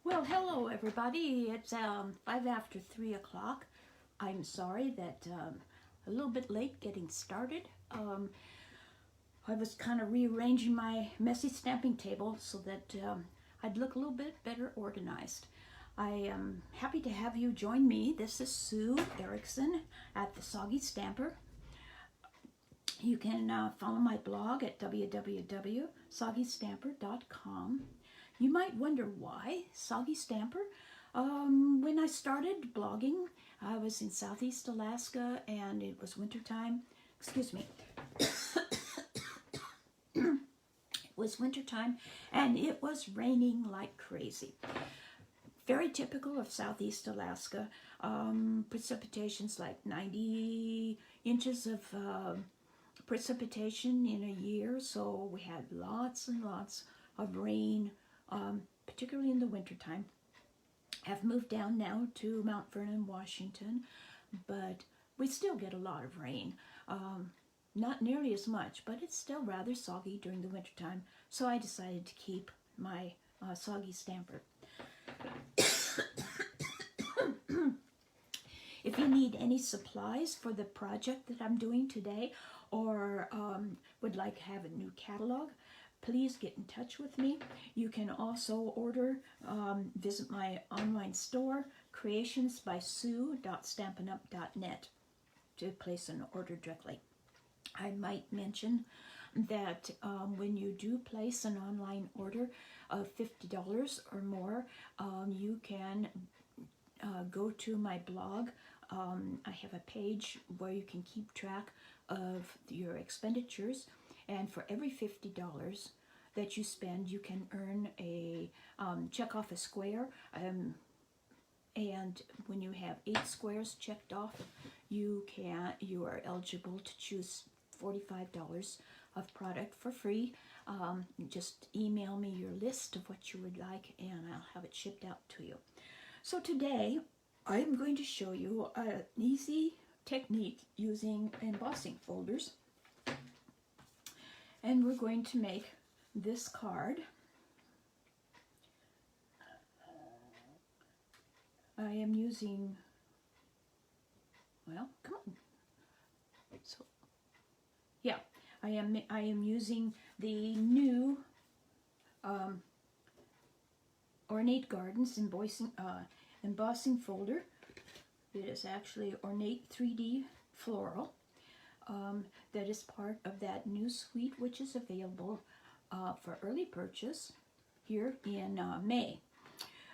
Well, hello everybody. It's 3 o'clock. I'm sorry that a little bit late getting started. I was kind of rearranging my messy stamping table so that I'd look a little bit better organized. I am happy to have you join me. This is Sue Erickson at the Soggy Stamper. You can follow my blog at www.soggystamper.com. You might wonder why Soggy Stamper. When I started blogging, I was in Southeast Alaska and it was wintertime. Excuse me. It was wintertime and it was raining like crazy. Very typical of Southeast Alaska. Precipitation's like 90 inches of precipitation in a year, so we had lots and lots of rain, particularly in the wintertime. I've moved down now to Mount Vernon, Washington, but we still get a lot of rain. Not nearly as much, but it's still rather soggy during the wintertime, so I decided to keep my Soggy Stamper. If you need any supplies for the project that I'm doing today, or would like to have a new catalog, please get in touch with me. You can also order, visit my online store, creationsbysue.stampinup.net, to place an order directly. I might mention that when you do place an online order of $50 or more, you can go to my blog. I have a page where you can keep track of your expenditures, and for every $50 that you spend, you can earn a check off a square, and when you have 8 squares checked off, you are eligible to choose $45 of product for free. Just email me your list of what you would like and I'll have it shipped out to you. So today I'm going to show you an easy technique using embossing folders, and we're going to make this card. I am using, well, come on. So, yeah, I am using the new Ornate Gardens embossing folder. It is actually Ornate 3D Floral. That is part of that new suite, which is available for early purchase here in May.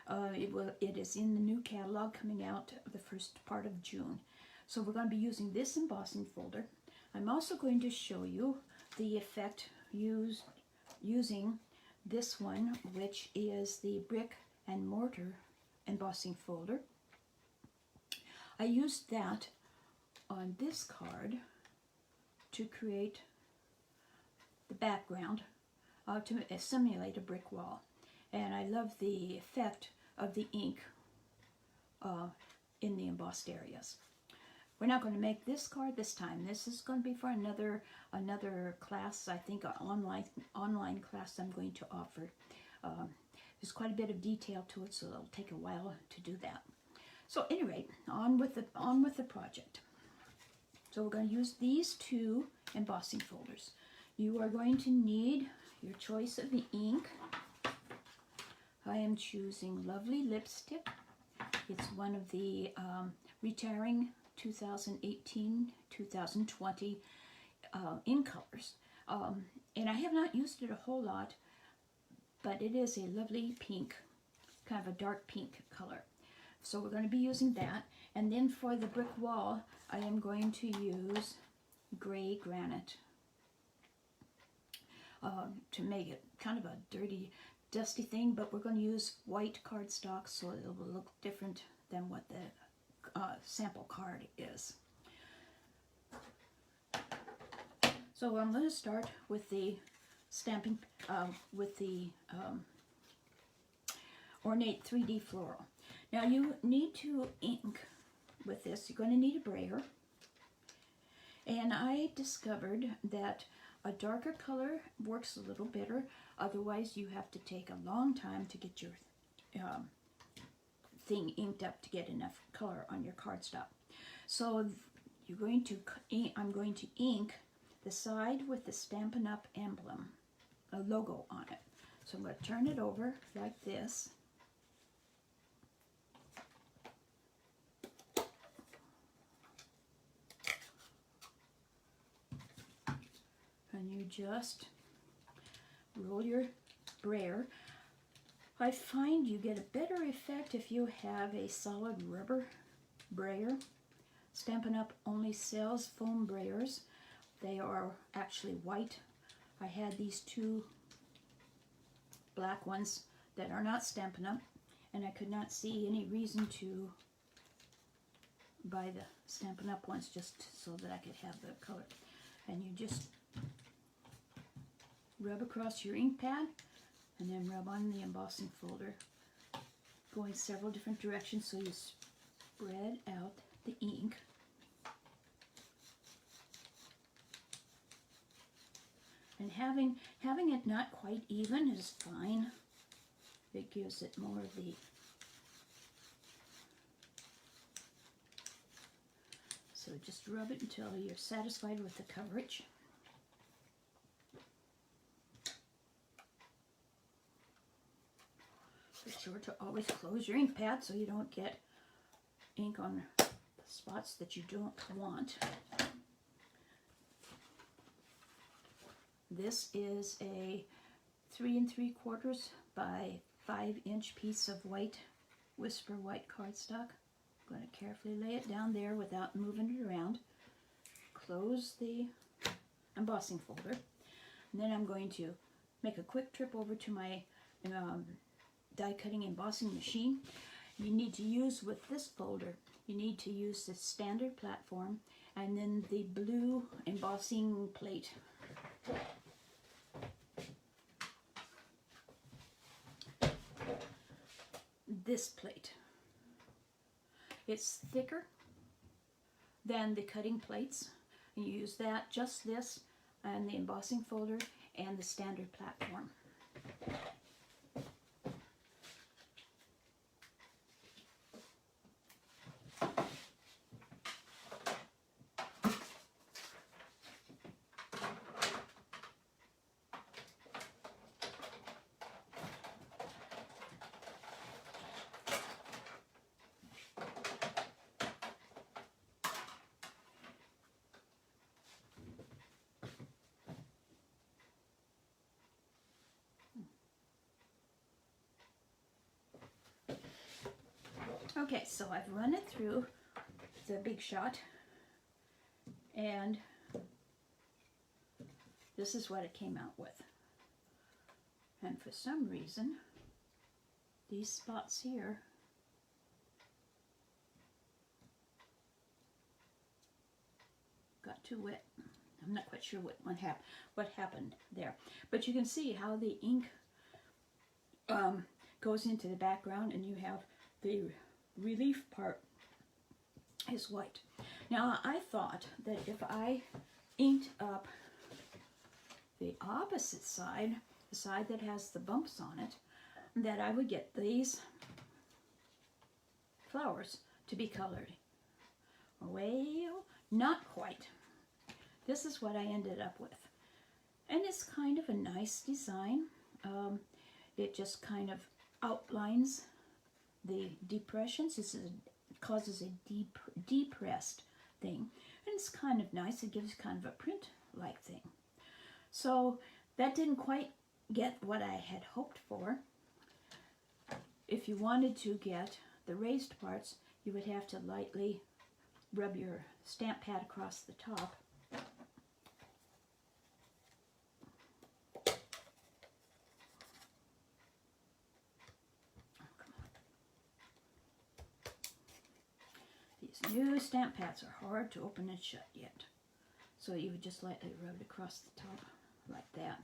It is in the new catalog coming out the first part of June. So we're going to be using this embossing folder. I'm also going to show you the effect using this one, which is the Brick and Mortar embossing folder. I used that on this card to create the background to simulate a brick wall, and I love the effect of the ink in the embossed areas. We're not going to make this card this time. This is going to be for another class, I think an online class I'm going to offer. There's quite a bit of detail to it, so it'll take a while to do that. So at any rate, on with the project. So we're going to use these 2 embossing folders. You are going to need your choice of the ink. I am choosing Lovely Lipstick. It's one of the retiring 2018-2020 ink colors. And I have not used it a whole lot, but it is a lovely pink, kind of a dark pink color. So we're going to be using that. And then for the brick wall, I am going to use gray granite to make it kind of a dirty, dusty thing, but we're going to use white cardstock so it will look different than what the sample card is. So I'm going to start with the stamping, with the Ornate 3D Floral. Now you need to ink with this. You're going to need a brayer. And I discovered that a darker color works a little better. Otherwise you have to take a long time to get your thing inked up to get enough color on your cardstock. So you're going to, I'm going to ink the side with the Stampin' Up! Emblem, a logo on it. So I'm going to turn it over like this. And you just roll your brayer. I find you get a better effect if you have a solid rubber brayer. Stampin' Up! Only sells foam brayers. They are actually white. I had these two black ones that are not Stampin' Up! And I could not see any reason to buy the Stampin' Up! Ones just so that I could have the color. And you just rub across your ink pad and then rub on the embossing folder, going several different directions so you spread out the ink. And having it not quite even is fine. It gives it more of the, so just rub it until you're satisfied with the coverage. Be sure to always close your ink pad so you don't get ink on the spots that you don't want. This is a 3 3/4 by 5-inch piece of white Whisper white cardstock. I'm going to carefully lay it down there without moving it around. Close the embossing folder. And then I'm going to make a quick trip over to my die cutting embossing machine. You need to use with this folder, you need to use the standard platform and then the blue embossing plate. This plate. It's thicker than the cutting plates. You use that, just this, and the embossing folder and the standard platform. Okay, so I've run it through the Big Shot, and this is what it came out with. And for some reason, these spots here got too wet. I'm not quite sure what happened there. But you can see how the ink goes into the background, and you have the relief part is white. Now I thought that if I inked up the opposite side, the side that has the bumps on it, that I would get these flowers to be colored. Well, not quite. This is what I ended up with. And it's kind of a nice design. It just kind of outlines the depressions. It causes a depressed thing. And it's kind of nice. It gives kind of a print-like thing. So that didn't quite get what I had hoped for. If you wanted to get the raised parts, you would have to lightly rub your stamp pad across the top. These new stamp pads are hard to open and shut yet. So you would just lightly rub it across the top like that.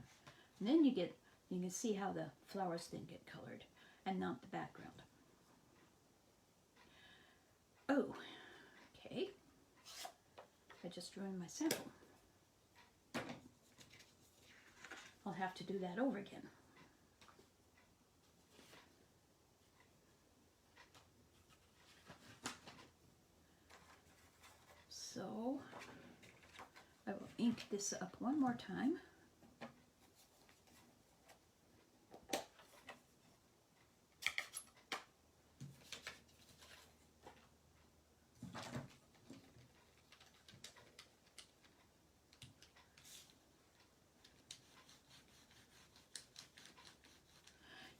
And then you can see how the flowers then get colored and not the background. Oh, okay. I just ruined my sample. I'll have to do that over again. So I will ink this up one more time.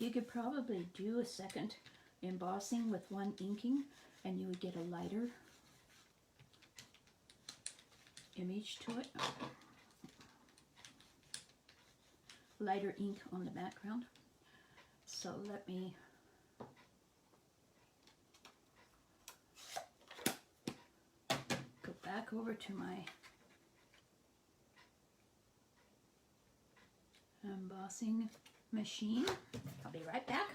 You could probably do a second embossing with one inking and you would get a lighter image to it. Lighter ink on the background. So let me go back over to my embossing machine. I'll be right back.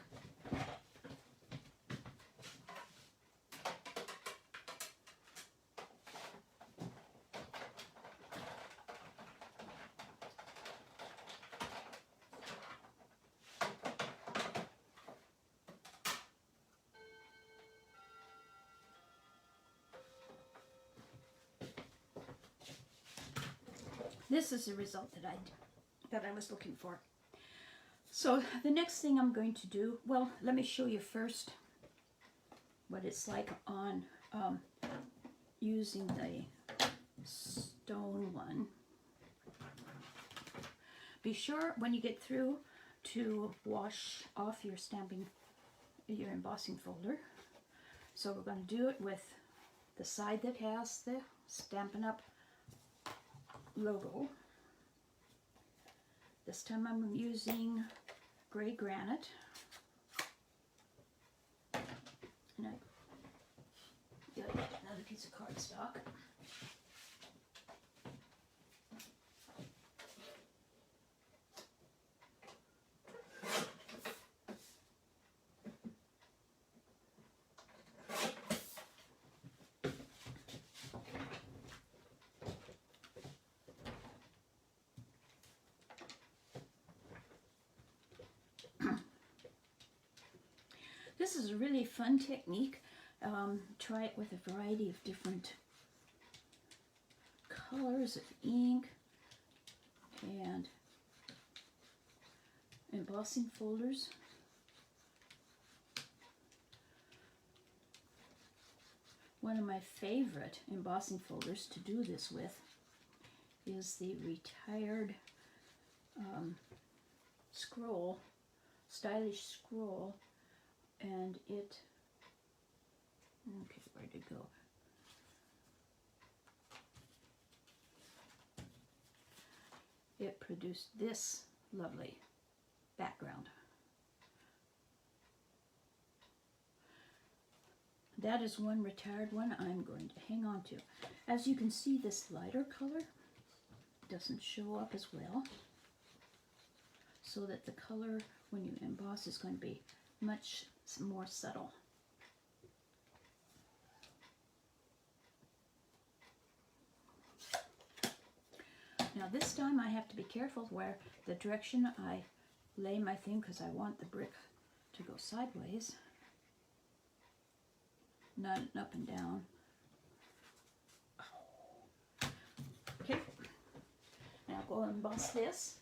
This is the result that I was looking for. So the next thing I'm going to do, well, let me show you first what it's like on using the stone one. Be sure when you get through to wash off your embossing folder. So we're going to do it with the side that has the Stampin' Up! Logo. This time I'm using gray granite, and I got another piece of cardstock. This is a really fun technique. Try it with a variety of different colors of ink and embossing folders. One of my favorite embossing folders to do this with is the Retired Scroll, Stylish Scroll. And it, okay, where'd it go? It produced this lovely background. That is one retired one I'm going to hang on to. As you can see, this lighter color doesn't show up as well, so that the color when you emboss is going to be much more subtle. Now this time I have to be careful where the direction I lay my thing, because I want the brick to go sideways, not up and down. Okay, now go and emboss this.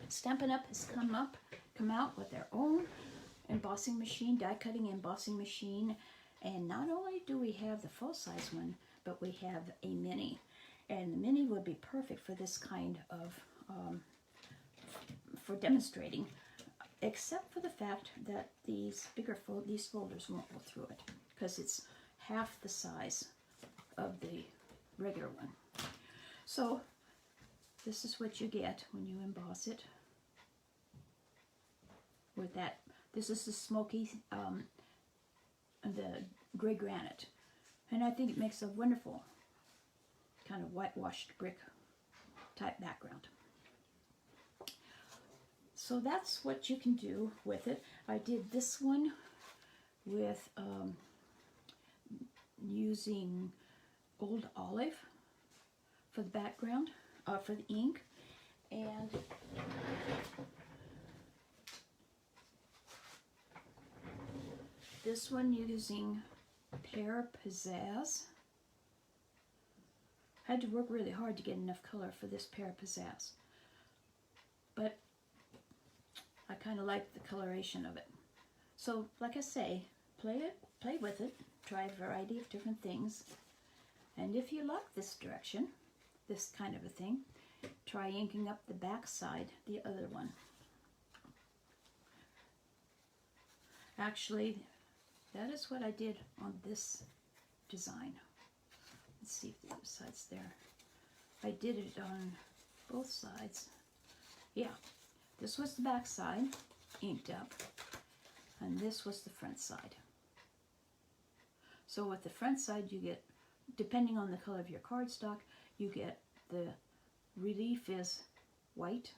Stampin' Up! Has come out with their own embossing machine, die cutting embossing machine, and not only do we have the full size one, but we have a mini, and the mini would be perfect for this kind of for demonstrating, except for the fact that these folders won't go through it because it's half the size of the regular one. So this is what you get when you emboss it with that. This is the smoky, the gray granite, and I think it makes a wonderful kind of whitewashed brick type background. So that's what you can do with it. I did this one with using Old Olive for the background, for the ink. And this one using Pear Pizzazz. I had to work really hard to get enough color for this Pear Pizzazz, but I kind of like the coloration of it. So like I say, play with it, try a variety of different things, and if you like this direction, this kind of a thing, try inking up the back side, the other one. Actually, that is what I did on this design. Let's see if the other side's there. I did it on both sides. Yeah, this was the back side, inked up, and this was the front side. So with the front side, you get, depending on the color of your cardstock, you get the relief is white,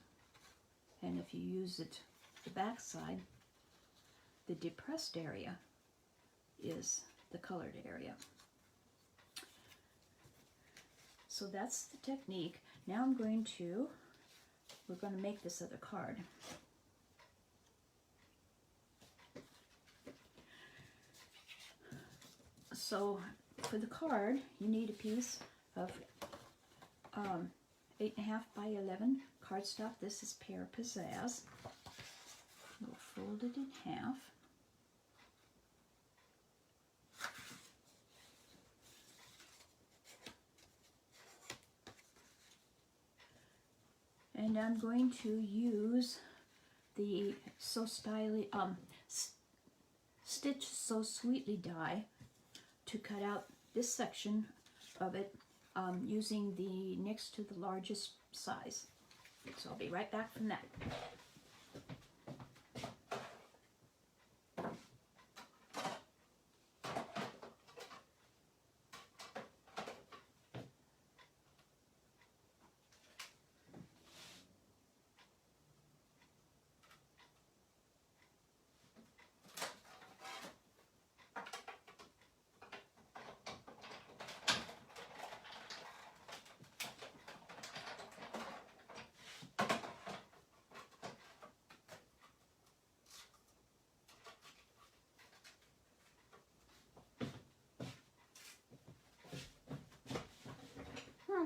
and if you use it the back side, the depressed area is the colored area. So that's the technique. Now we're going to make this other card. So for the card, you need a piece of 8.5 by 11 cardstock. This is Pear Pizzazz. We'll fold it in half. And I'm going to use the Stitch So Sweetly die to cut out this section of it using the next to the largest size. So I'll be right back from that.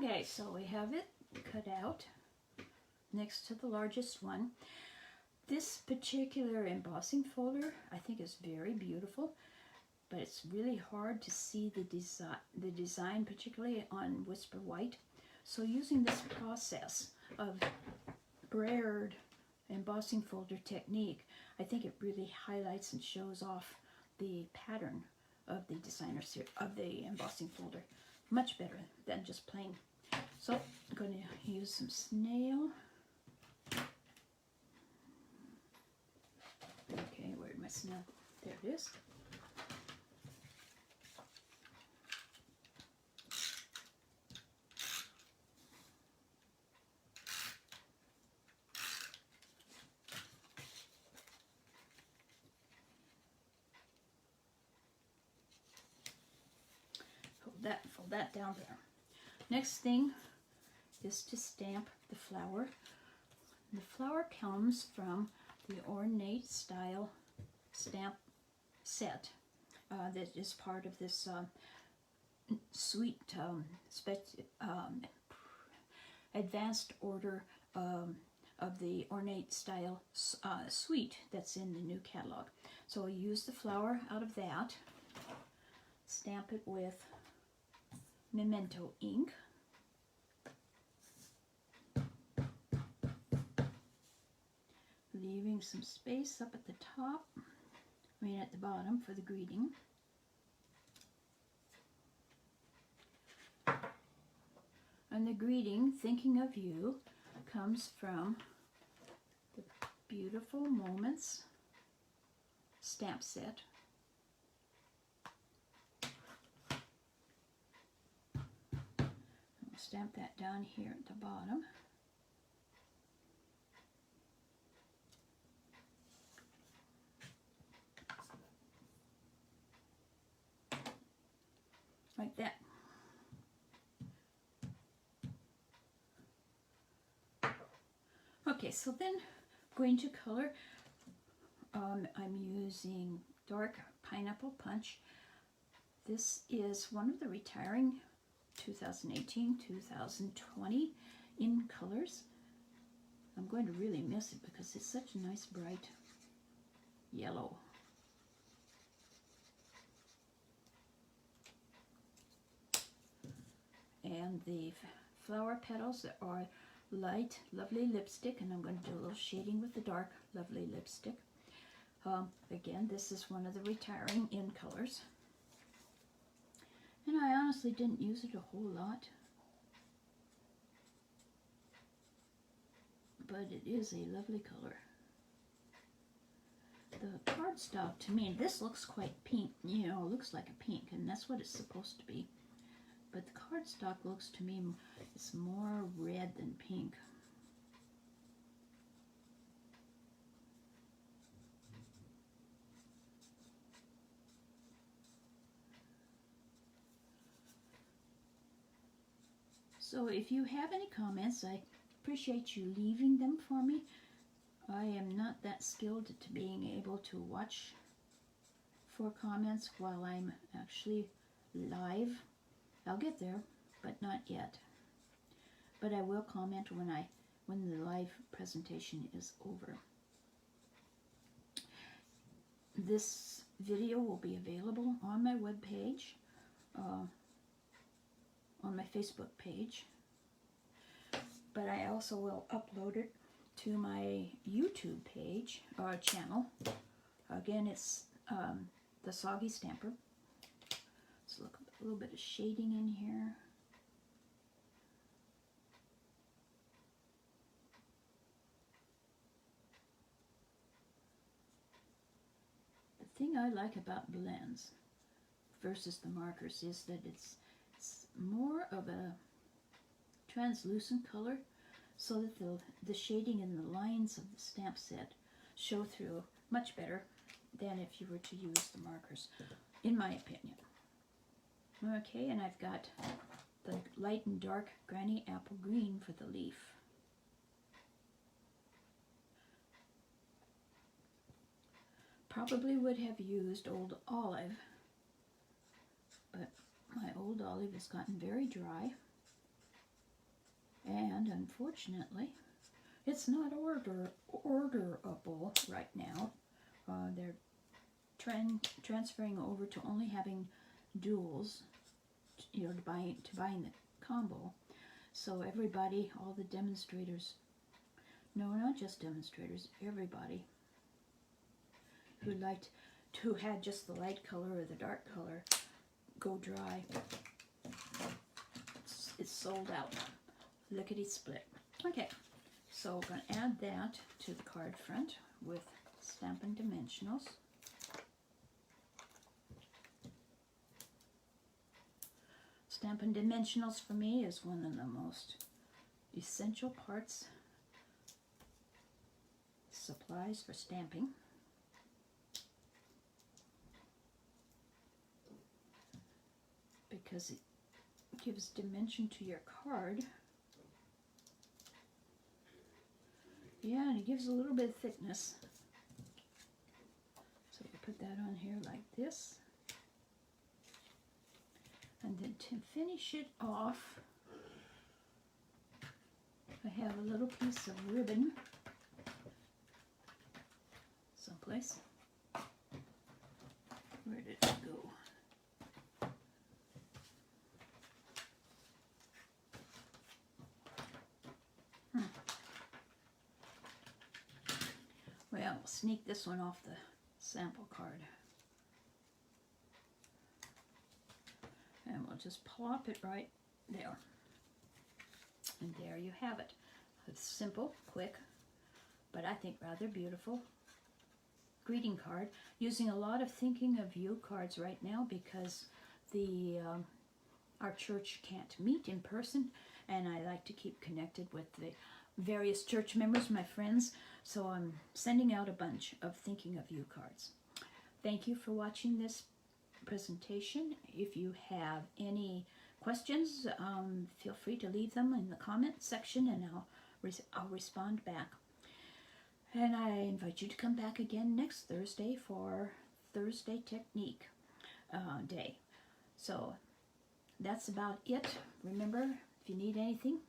Okay, so we have it cut out next to the largest one. This particular embossing folder I think is very beautiful, but it's really hard to see the design, particularly on Whisper White. So using this process of Brayered embossing folder technique, I think it really highlights and shows off the pattern of the of the embossing folder much better than just plain. So I'm going to use some snail. Okay, where'd my snail? There it is. Fold that down there. Next thing is to stamp the flower. The flower comes from the Ornate style stamp set that is part of this sweet advanced order of the Ornate style suite that's in the new catalog. So I use the flower out of that, stamp it with Memento ink. Leaving some space up at the top, at the bottom for the greeting. And the greeting, thinking of you, comes from the Beautiful Moments stamp set. I'll stamp that down here at the bottom. Like that. Okay, so then going to color, I'm using dark Pineapple Punch. This is one of the retiring 2018-2020 in colors. I'm going to really miss it because it's such a nice bright yellow. And the flower petals are light, lovely lipstick, and I'm going to do a little shading with the dark, lovely lipstick. Again, this is one of the retiring in colors. And I honestly didn't use it a whole lot. But it is a lovely color. The cardstock, to me, this looks quite pink. You know, it looks like a pink, and that's what it's supposed to be. But the cardstock looks to me, it's more red than pink. So if you have any comments, I appreciate you leaving them for me. I am not that skilled to being able to watch for comments while I'm actually live. I'll get there, but not yet. But I will comment when the live presentation is over. This video will be available on my webpage, on my Facebook page, but I also will upload it to my YouTube page or channel. Again, it's the Soggy Stamper. Let's look a little bit of shading in here. The thing I like about blends versus the markers is that it's more of a translucent color, so that the shading and the lines of the stamp set show through much better than if you were to use the markers, in my opinion. Okay, and I've got the light and dark Granny Apple Green for the leaf. Probably would have used Old Olive, but my Old Olive has gotten very dry, and unfortunately it's not orderable right now. They're transferring over to only having duals, you know, to buying the combo. So everybody, all the demonstrators, no, not just demonstrators, everybody who liked to had just the light color or the dark color go dry, it's sold out. Lickety split. Okay, so we're going to add that to the card front with Stampin Dimensionals. Stampin Dimensionals for me is one of the most essential parts, supplies for stamping. Because it gives dimension to your card. Yeah, and it gives a little bit of thickness. So you put that on here like this. And then to finish it off, I have a little piece of ribbon someplace. Where did it go? Well, we'll sneak this one off the sample card. And we'll just plop it right there. And there you have it. It's simple, quick, but I think rather beautiful greeting card. Using a lot of thinking of you cards right now because our church can't meet in person, and I like to keep connected with the various church members, my friends, so I'm sending out a bunch of thinking of you cards. Thank you for watching this presentation. If you have any questions, feel free to leave them in the comment section, and I'll respond back. And I invite you to come back again next Thursday for Thursday Technique Day. So that's about it. Remember, if you need anything,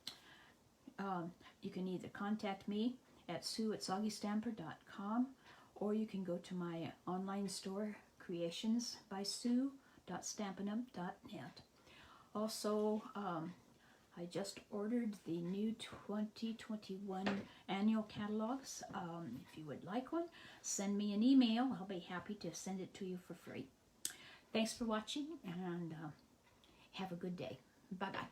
you can either contact me at sue@soggystamper.com, or you can go to my online store, creationsbysue.stampin'em.net. Also, I just ordered the new 2021 annual catalogs. If you would like one, send me an email. I'll be happy to send it to you for free. Thanks for watching, and have a good day. Bye-bye.